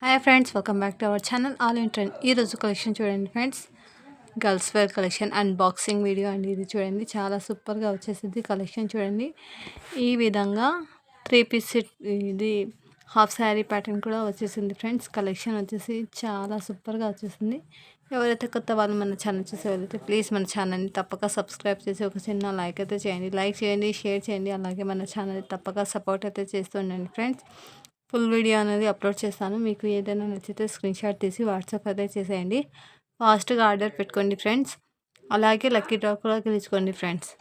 Hi friends, welcome back to our channel all in trend. ఈరోజు collection చూడండి friends, girls wear collection unboxing video అండి. ఇది చూడండి, చాలా సూపర్గా వచ్చేసింది కలెక్షన్. చూడండి, ఈ విధంగా 3 పీస్ సెట్, ఇది హాఫ్ శారీ ప్యాటర్న్ కూడా వచ్చేసింది ఫ్రెండ్స్. కలెక్షన్ వచ్చేసి చాలా సూపర్గా వచ్చేసింది. ఎవరైతే కొత్త వాళ్ళు మన ఛానల్ చూసే వాళ్ళైతే ప్లీజ్ మన ఛానల్ని తప్పక సబ్స్క్రైబ్ చేసి ఒక చిన్న లైక్ అయితే చేయండి. లైక్ చేయండి, షేర్ చేయండి, అలాగే మన ఛానల్ తప్పక సపోర్ట్ అయితే చేస్తూ ఉండండి ఫ్రెండ్స్. ఫుల్ వీడియో అనేది అప్లోడ్ చేస్తాను. మీకు ఏదైనా నచ్చితే స్క్రీన్ షాట్ తీసి వాట్సాప్ అయితే చేసేయండి. ఫాస్ట్గా ఆర్డర్ పెట్టుకోండి ఫ్రెండ్స్. అలాగే లక్కీ డ్రా కూడా గెలుచుకోండి ఫ్రెండ్స్.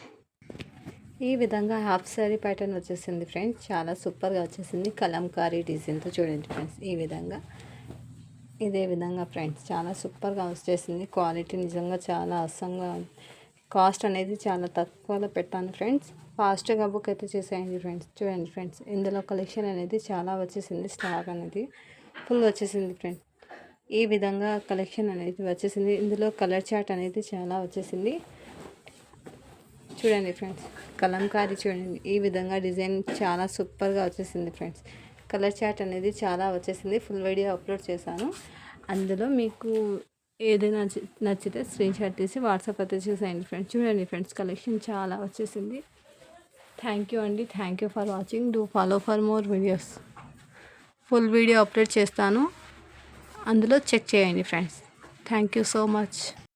ఈ విధంగా హాఫ్ శారీ ప్యాటర్న్ వచ్చేసింది ఫ్రెండ్స్. చాలా సూపర్గా వచ్చేసింది. కలంకారీ డిజైన్తో చూడండి ఫ్రెండ్స్. ఈ విధంగా ఇదే విధంగా ఫ్రెండ్స్ చాలా సూపర్గా వచ్చేసింది. క్వాలిటీ నిజంగా చాలా అసంగా, కాస్ట్ అనేది చాలా తక్కువలో పెట్టాను ఫ్రెండ్స్. ఫాస్ట్గా బుక్ అయితే చేసేయండి ఫ్రెండ్స్. చూడండి ఫ్రెండ్స్, ఇందులో కలెక్షన్ అనేది చాలా వచ్చేసింది. స్టాక్ అనేది ఫుల్ వచ్చేసింది ఫ్రెండ్స్. ఈ విధంగా కలెక్షన్ అనేది వచ్చేసింది. ఇందులో కలర్ చార్ట్ అనేది చాలా వచ్చేసింది. చూడండి ఫ్రెండ్స్, కలంకారీ చూడండి, ఈ విధంగా డిజైన్ చాలా సూపర్గా వచ్చేసింది ఫ్రెండ్స్. కలర్ చార్ట్ అనేది చాలా వచ్చేసింది. ఫుల్ వీడియో అప్లోడ్ చేశాను. అందులో మీకు ఏదైనా నచ్చితే స్క్రీన్ షాట్ తీసి వాట్సాప్ అయితే చూసేయండి ఫ్రెండ్స్. చూడండి ఫ్రెండ్స్, కలెక్షన్ చాలా వచ్చేసింది. థ్యాంక్ యూ అండి. Thank you for watching. Do follow for more videos. Full video upload చేస్తాను, అందులో చెక్ చేయండి friends. Thank you so much.